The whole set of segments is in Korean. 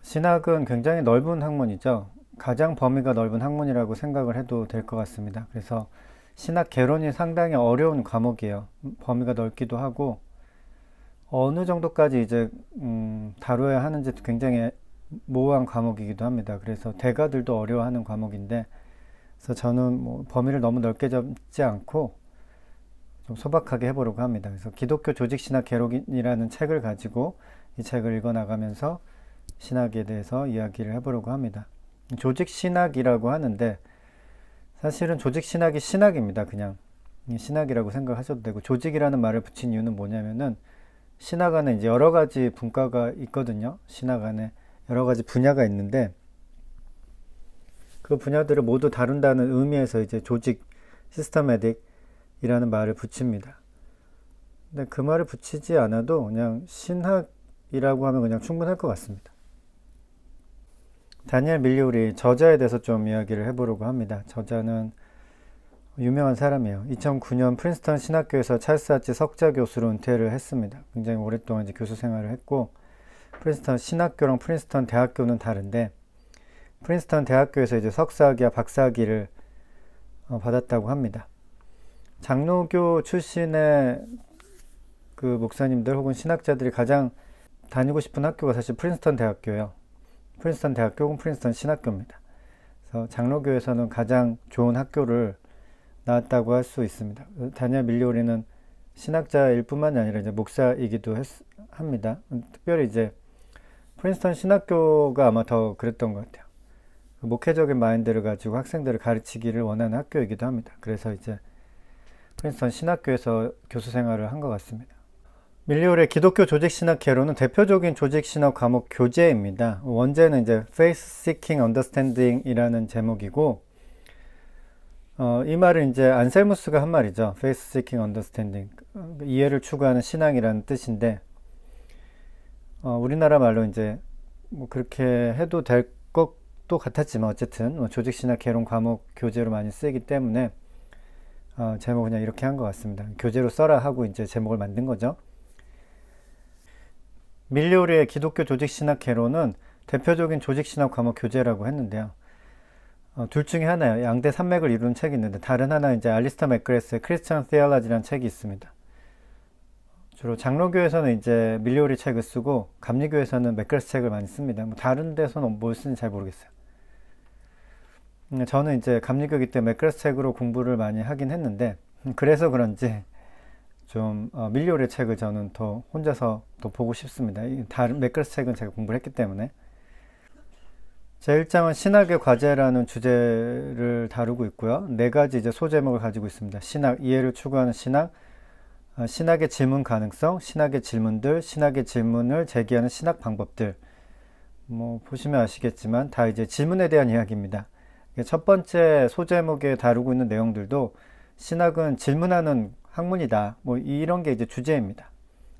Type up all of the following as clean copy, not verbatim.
신학은 굉장히 넓은 학문이죠. 가장 범위가 넓은 학문이라고 생각을 해도 될 것 같습니다. 그래서 신학 개론이 상당히 어려운 과목이에요. 범위가 넓기도 하고 어느 정도까지 이제 다뤄야 하는지 굉장히 모호한 과목이기도 합니다. 그래서 대가들도 어려워하는 과목인데, 그래서 저는 뭐 범위를 너무 넓게 잡지 않고 좀 소박하게 해보려고 합니다. 그래서 기독교 조직신학 개론이라는 책을 가지고 이 책을 읽어 나가면서 신학에 대해서 이야기를 해보려고 합니다. 조직신학이라고 하는데 사실은 조직신학이 신학입니다. 그냥 신학이라고 생각하셔도 되고, 조직이라는 말을 붙인 이유는 뭐냐면은 신학 안에 이제 여러 가지 분과가 있거든요. 신학 안에 여러 가지 분야가 있는데 그 분야들을 모두 다룬다는 의미에서 이제 조직, 시스터매틱이라는 말을 붙입니다. 근데 그 말을 붙이지 않아도 그냥 신학이라고 하면 그냥 충분할 것 같습니다. 다니엘 밀리오리 저자에 대해서 좀 이야기를 해보려고 합니다. 저자는 유명한 사람이에요. 2009년 프린스턴 신학교에서 찰스 하치 석좌 교수로 은퇴를 했습니다. 굉장히 오랫동안 이제 교수 생활을 했고, 프린스턴 신학교랑 프린스턴 대학교는 다른데, 프린스턴 대학교에서 이제 석사학위와 박사학위를 받았다고 합니다. 장로교 출신의 그 목사님들 혹은 신학자들이 가장 다니고 싶은 학교가 사실 프린스턴 대학교예요. 프린스턴 대학교 혹은 프린스턴 신학교입니다. 그래서 장로교에서는 가장 좋은 학교를 나왔다고 할 수 있습니다. 다니엘 밀리오리는 신학자일 뿐만이 아니라 이제 목사이기도 합니다. 특별히 이제 프린스턴 신학교가 아마 더 그랬던 것 같아요. 목회적인 마인드를 가지고 학생들을 가르치기를 원하는 학교이기도 합니다. 그래서 이제 프린스턴 신학교에서 교수 생활을 한 것 같습니다. 밀리오르의 기독교 조직신학 개론은 대표적인 조직신학 과목 교재입니다. 원제는 이제 Faith Seeking Understanding이라는 제목이고, 이 말은 이제 안셀무스가 한 말이죠. Faith Seeking Understanding, 이해를 추구하는 신앙이라는 뜻인데, 우리나라 말로 이제 뭐 그렇게 해도 될 것도 같았지만 어쨌든 조직신학 개론 과목 교재로 많이 쓰이기 때문에 제목을 그냥 이렇게 한 것 같습니다. 교재로 써라 하고 이제 제목을 만든 거죠. 밀리오르의 기독교 조직신학 개론은 대표적인 조직신학 과목 교재라고 했는데요. 둘 중에 하나예요. 양대 산맥을 이루는 책이 있는데, 다른 하나는 이제 알리스터 맥그레스의 크리스천 테올로지라는 책이 있습니다. 주로 장로교에서는 이제 밀리오르 책을 쓰고 감리교에서는 맥그레스 책을 많이 씁니다. 뭐 다른 데서는 뭘 쓰는지 잘 모르겠어요. 저는 이제 감리교이기 때문에 맥그레스 책으로 공부를 많이 하긴 했는데, 그래서 그런지 좀 밀리오르 책을 저는 더 혼자서 더 보고 싶습니다. 다른 맥그레스 책은 제가 공부를 했기 때문에. 제 1장은 신학의 과제라는 주제를 다루고 있고요. 네 가지 이제 소제목을 가지고 있습니다. 신학, 이해를 추구하는 신학, 신학의 질문 가능성, 신학의 질문들, 신학의 질문을 제기하는 신학 방법들. 뭐 보시면 아시겠지만 다 이제 질문에 대한 이야기입니다. 첫 번째 소제목에 다루고 있는 내용들도 신학은 질문하는 학문이다. 뭐 이런 게 이제 주제입니다.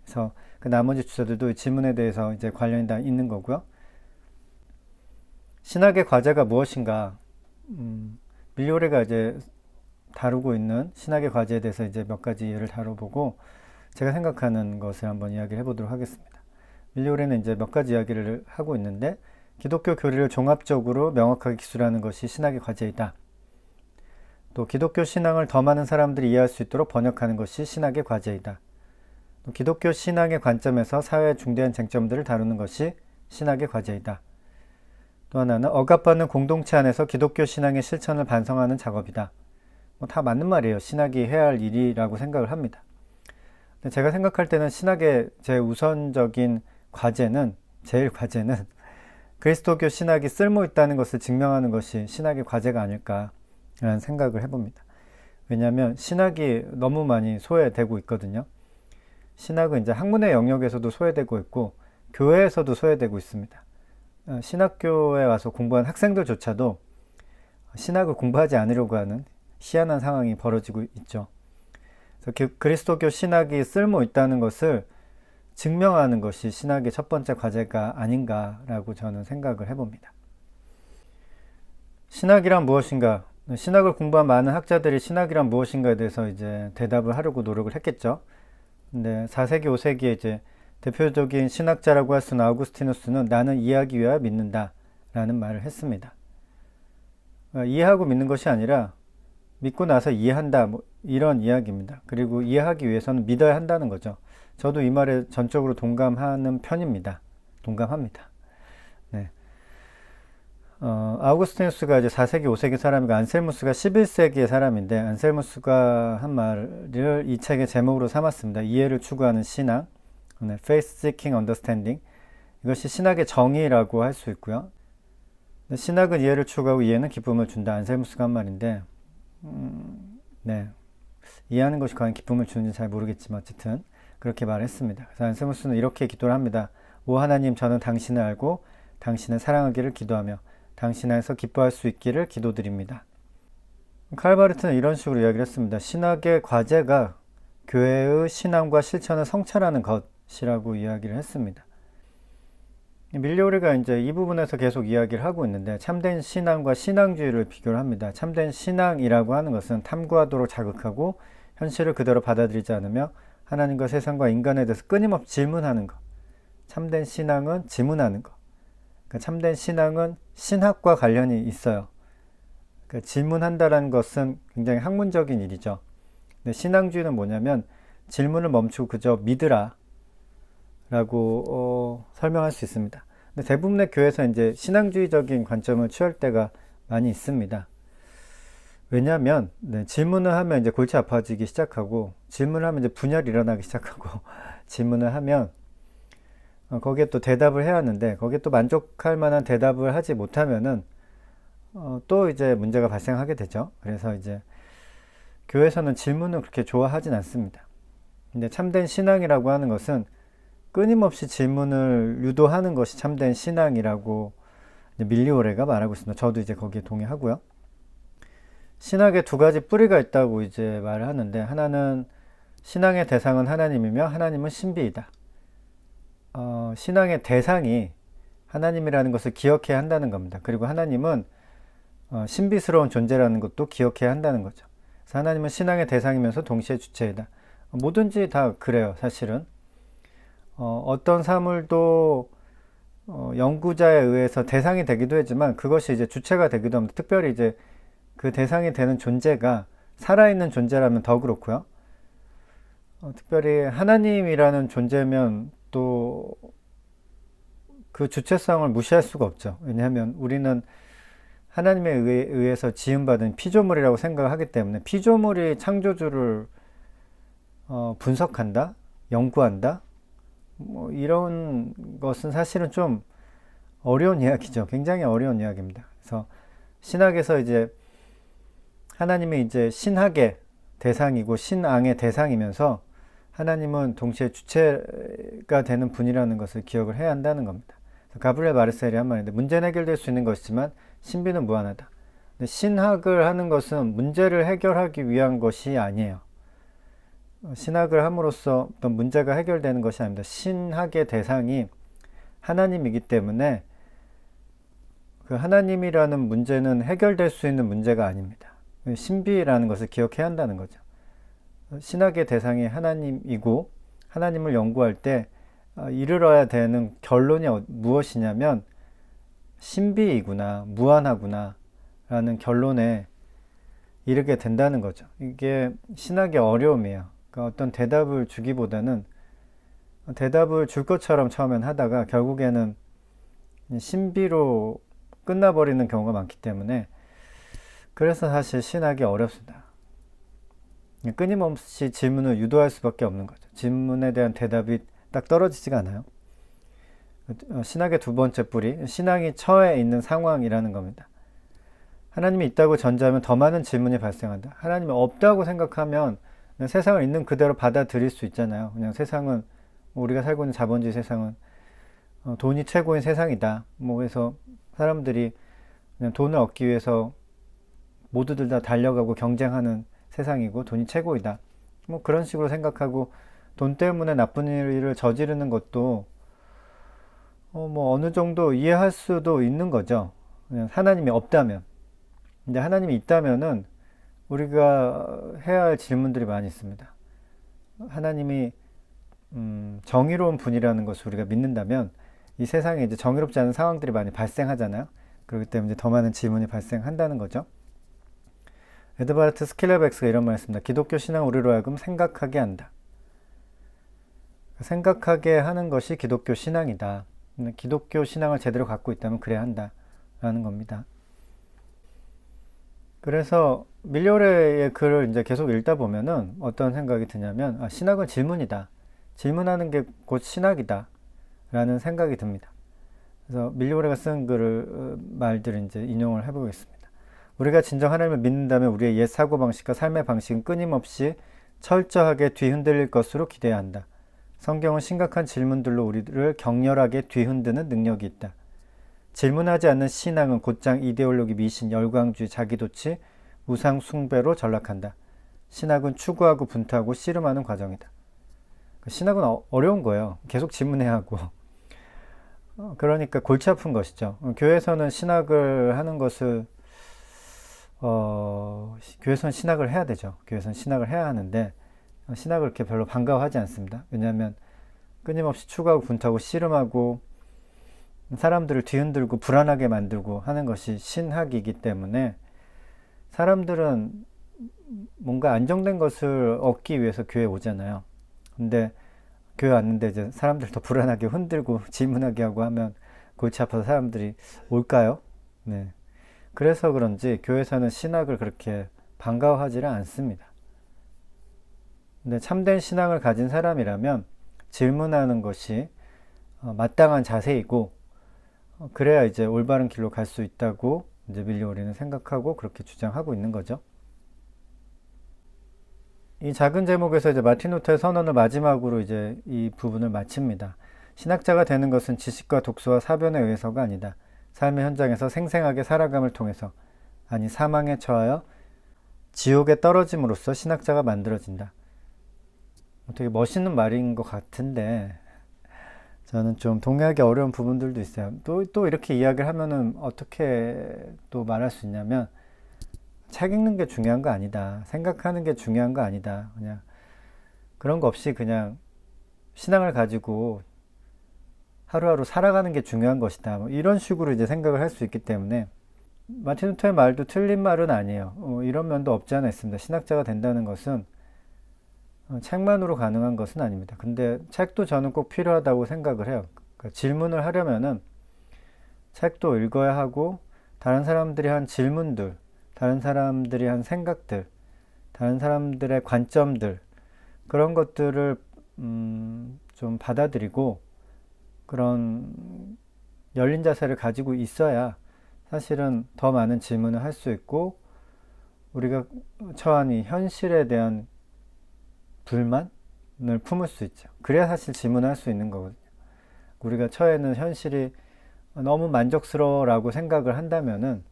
그래서 그 나머지 주제들도 질문에 대해서 이제 관련이 다 있는 거고요. 신학의 과제가 무엇인가? 밀리오르가 이제 다루고 있는 신학의 과제에 대해서 이제 몇 가지 예를 다뤄보고 제가 생각하는 것을 한번 이야기를 해보도록 하겠습니다. 밀리오르는 이제 몇 가지 이야기를 하고 있는데, 기독교 교리를 종합적으로 명확하게 기술하는 것이 신학의 과제이다. 또 기독교 신앙을 더 많은 사람들이 이해할 수 있도록 번역하는 것이 신학의 과제이다. 또 기독교 신앙의 관점에서 사회의 중대한 쟁점들을 다루는 것이 신학의 과제이다. 또 하나는 억압받는 공동체 안에서 기독교 신앙의 실천을 반성하는 작업이다. 뭐 다 맞는 말이에요. 신학이 해야 할 일이라고 생각을 합니다. 근데 제가 생각할 때는 신학의 제 우선적인 과제는, 제일 과제는 그리스도교 신학이 쓸모 있다는 것을 증명하는 것이 신학의 과제가 아닐까라는 생각을 해봅니다. 왜냐하면 신학이 너무 많이 소외되고 있거든요. 신학은 이제 학문의 영역에서도 소외되고 있고 교회에서도 소외되고 있습니다. 신학교에 와서 공부한 학생들조차도 신학을 공부하지 않으려고 하는 희한한 상황이 벌어지고 있죠. 그래서 그리스도교 신학이 쓸모 있다는 것을 증명하는 것이 신학의 첫 번째 과제가 아닌가라고 저는 생각을 해봅니다. 신학이란 무엇인가? 신학을 공부한 많은 학자들이 신학이란 무엇인가에 대해서 이제 대답을 하려고 노력을 했겠죠. 근데 4세기, 5세기에 이제 대표적인 신학자라고 할 수 있는 아우구스티누스는 나는 이해하기 위하여 믿는다 라는 말을 했습니다. 이해하고 믿는 것이 아니라 믿고 나서 이해한다, 뭐 이런 이야기입니다. 그리고 이해하기 위해서는 믿어야 한다는 거죠. 저도 이 말에 전적으로 동감하는 편입니다. 동감합니다. 네. 아우구스티누스가 이제 4세기, 5세기 사람이고 안셀무스가 11세기의 사람인데 안셀무스가 한 말을 이 책의 제목으로 삼았습니다. 이해를 추구하는 신앙, 네, Faith Seeking Understanding. 이것이 신학의 정의라고 할 수 있고요. 신학은 이해를 추구하고 이해는 기쁨을 준다. 안셀무스가 한 말인데 네. 이해하는 것이 과연 기쁨을 주는지 잘 모르겠지만 어쨌든 그렇게 말했습니다. 그래서 안셀무스는 이렇게 기도를 합니다. 오 하나님, 저는 당신을 알고 당신을 사랑하기를 기도하며 당신 안에서 기뻐할 수 있기를 기도드립니다. 칼바르트는 이런 식으로 이야기를 했습니다. 신학의 과제가 교회의 신앙과 실천을 성찰하는 것이라고 이야기를 했습니다. 밀리오리가 이제 이 부분에서 계속 이야기를 하고 있는데 참된 신앙과 신앙주의를 비교를 합니다. 참된 신앙이라고 하는 것은 탐구하도록 자극하고 현실을 그대로 받아들이지 않으며 하나님과 세상과 인간에 대해서 끊임없이 질문하는 것. 참된 신앙은 질문하는 것. 그러니까 참된 신앙은 신학과 관련이 있어요. 그러니까 질문한다는 것은 굉장히 학문적인 일이죠. 근데 신앙주의는 뭐냐면 질문을 멈추고 그저 믿으라 라고 설명할 수 있습니다. 근데 대부분의 교회에서 이제 신앙주의적인 관점을 취할 때가 많이 있습니다. 왜냐하면 질문을 하면 이제 골치 아파지기 시작하고 질문을 하면 이제 분열이 일어나기 시작하고 질문을 하면 거기에 또 대답을 해야 하는데 거기에 또 만족할 만한 대답을 하지 못하면은 또 이제 문제가 발생하게 되죠. 그래서 이제 교회에서는 질문을 그렇게 좋아하진 않습니다. 근데 참된 신앙이라고 하는 것은 끊임없이 질문을 유도하는 것이 참된 신앙이라고 밀리오레가 말하고 있습니다. 저도 이제 거기에 동의하고요. 신학에 두 가지 뿌리가 있다고 이제 말을 하는데 하나는 신앙의 대상은 하나님이며 하나님은 신비이다. 신앙의 대상이 하나님이라는 것을 기억해야 한다는 겁니다. 그리고 하나님은 신비스러운 존재라는 것도 기억해야 한다는 거죠. 그래서 하나님은 신앙의 대상이면서 동시에 주체이다. 뭐든지 다 그래요, 사실은. 어떤 사물도 연구자에 의해서 대상이 되기도 하지만 그것이 이제 주체가 되기도 합니다. 특별히 이제 그 대상이 되는 존재가 살아있는 존재라면 더 그렇고요. 특별히 하나님이라는 존재면 또 그 주체성을 무시할 수가 없죠. 왜냐하면 우리는 하나님에 의해서 지음받은 피조물이라고 생각을 하기 때문에 피조물이 창조주를 분석한다, 연구한다, 뭐 이런 것은 사실은 좀 어려운 이야기죠. 굉장히 어려운 이야기입니다. 그래서 신학에서 이제 하나님이 이제 신학의 대상이고 신앙의 대상이면서 하나님은 동시에 주체가 되는 분이라는 것을 기억을 해야 한다는 겁니다. 가브리엘 마르셀이 한 말인데 문제는 해결될 수 있는 것이지만 신비는 무한하다. 근데 신학을 하는 것은 문제를 해결하기 위한 것이 아니에요. 신학을 함으로써 어떤 문제가 해결되는 것이 아닙니다. 신학의 대상이 하나님이기 때문에 그 하나님이라는 문제는 해결될 수 있는 문제가 아닙니다. 신비라는 것을 기억해야 한다는 거죠. 신학의 대상이 하나님이고 하나님을 연구할 때 이르러야 되는 결론이 무엇이냐면 신비이구나, 무한하구나 라는 결론에 이르게 된다는 거죠. 이게 신학의 어려움이에요. 그러니까 어떤 대답을 주기보다는 대답을 줄 것처럼 처음엔 하다가 결국에는 신비로 끝나버리는 경우가 많기 때문에 그래서 사실 신학이 어렵습니다. 끊임없이 질문을 유도할 수밖에 없는 거죠. 질문에 대한 대답이 딱 떨어지지가 않아요. 신학의 두 번째 뿌리, 신앙이 처해 있는 상황이라는 겁니다. 하나님이 있다고 전제하면 더 많은 질문이 발생한다. 하나님이 없다고 생각하면 그냥 세상을 있는 그대로 받아들일 수 있잖아요. 그냥 세상은 우리가 살고 있는 자본주의 세상은 돈이 최고인 세상이다. 뭐 그래서 사람들이 그냥 돈을 얻기 위해서 모두들 다 달려가고 경쟁하는 세상이고 돈이 최고이다. 뭐 그런 식으로 생각하고 돈 때문에 나쁜 일을 저지르는 것도 뭐 어느 정도 이해할 수도 있는 거죠. 그냥 하나님이 없다면. 근데 하나님이 있다면은 우리가 해야 할 질문들이 많이 있습니다. 하나님이 정의로운 분이라는 것을 우리가 믿는다면 이 세상에 이제 정의롭지 않은 상황들이 많이 발생하잖아요. 그렇기 때문에 이제 더 많은 질문이 발생한다는 거죠. 에드바르트 스킬러백스가 이런 말을 했습니다. 기독교 신앙 우리로 하여금 생각하게 한다. 생각하게 하는 것이 기독교 신앙이다. 기독교 신앙을 제대로 갖고 있다면 그래야 한다라는 겁니다. 그래서 밀려레의 글을 이제 계속 읽다 보면은 어떤 생각이 드냐면, 신학은 질문이다. 질문하는 게 곧 신학이다. 라는 생각이 듭니다. 그래서 밀려레가 쓴 글을, 말들을 이제 인용을 해보겠습니다. 우리가 진정 하나님을 믿는다면 우리의 옛 사고방식과 삶의 방식은 끊임없이 철저하게 뒤흔들릴 것으로 기대해야 한다. 성경은 심각한 질문들로 우리를 격렬하게 뒤흔드는 능력이 있다. 질문하지 않는 신앙은 곧장 이데올로기 미신, 열광주의, 자기도취, 우상 숭배로 전락한다. 신학은 추구하고 분투하고 씨름하는 과정이다. 신학은 어려운 거예요. 계속 질문해야 하고. 그러니까 골치 아픈 것이죠. 교회에서는 신학을 하는 것을 교회에서는 신학을 해야 되죠. 교회에서는 신학을 해야 하는데 신학을 그렇게 별로 반가워하지 않습니다. 왜냐하면 끊임없이 추구하고 분투하고 씨름하고 사람들을 뒤흔들고 불안하게 만들고 하는 것이 신학이기 때문에 사람들은 뭔가 안정된 것을 얻기 위해서 교회에 오잖아요. 근데 교회 왔는데 이제 사람들 더 불안하게 흔들고 질문하게 하고 하면 골치 아파서 사람들이 올까요? 네. 그래서 그런지 교회에서는 신학을 그렇게 반가워하지는 않습니다. 근데 참된 신앙을 가진 사람이라면 질문하는 것이 마땅한 자세이고 그래야 이제 올바른 길로 갈 수 있다고 이제 밀리오리는 생각하고 그렇게 주장하고 있는 거죠. 이 작은 제목에서 이제 마틴 루터의 선언을 마지막으로 이제 이 부분을 마칩니다. 신학자가 되는 것은 지식과 독서와 사변에 의해서가 아니다. 삶의 현장에서 생생하게 살아감을 통해서, 아니 사망에 처하여 지옥에 떨어짐으로써 신학자가 만들어진다. 되게 멋있는 말인 것 같은데 저는 좀 동의하기 어려운 부분들도 있어요. 또 이렇게 이야기를 하면은 어떻게 또 말할 수 있냐면 책 읽는 게 중요한 거 아니다. 생각하는 게 중요한 거 아니다. 그냥 그런 거 없이 그냥 신앙을 가지고 하루하루 살아가는 게 중요한 것이다. 뭐 이런 식으로 이제 생각을 할 수 있기 때문에 마틴 루터의 말도 틀린 말은 아니에요. 이런 면도 없지 않아 있습니다. 신학자가 된다는 것은 책만으로 가능한 것은 아닙니다. 근데 책도 저는 꼭 필요하다고 생각을 해요. 그러니까 질문을 하려면은 책도 읽어야 하고 다른 사람들이 한 질문들, 다른 사람들이 한 생각들, 다른 사람들의 관점들 그런 것들을 좀 받아들이고 그런 열린 자세를 가지고 있어야 사실은 더 많은 질문을 할 수 있고 우리가 처한 이 현실에 대한 불만을 품을 수 있죠. 그래야 사실 질문을 할 수 있는 거거든요. 우리가 처해 있는 현실이 너무 만족스러워라고 생각을 한다면은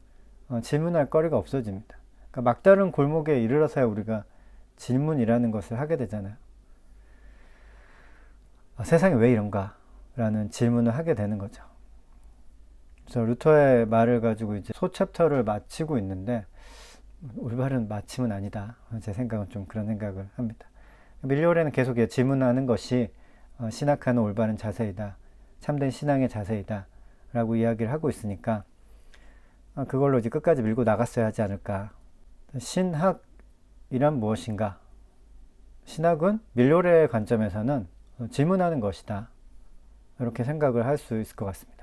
질문할 거리가 없어집니다. 그러니까 막다른 골목에 이르러서야 우리가 질문이라는 것을 하게 되잖아요. 세상이 왜 이런가? 라는 질문을 하게 되는 거죠. 그래서 루터의 말을 가지고 이제 소챕터를 마치고 있는데 올바른 마침은 아니다. 제 생각은 좀 그런 생각을 합니다. 밀리오레는 계속 질문하는 것이 신학하는 올바른 자세이다. 참된 신앙의 자세이다. 라고 이야기를 하고 있으니까 그걸로 이제 끝까지 밀고 나갔어야 하지 않을까. 신학이란 무엇인가? 신학은 밀리오레의 관점에서는 질문하는 것이다. 이렇게 생각을 할 수 있을 것 같습니다.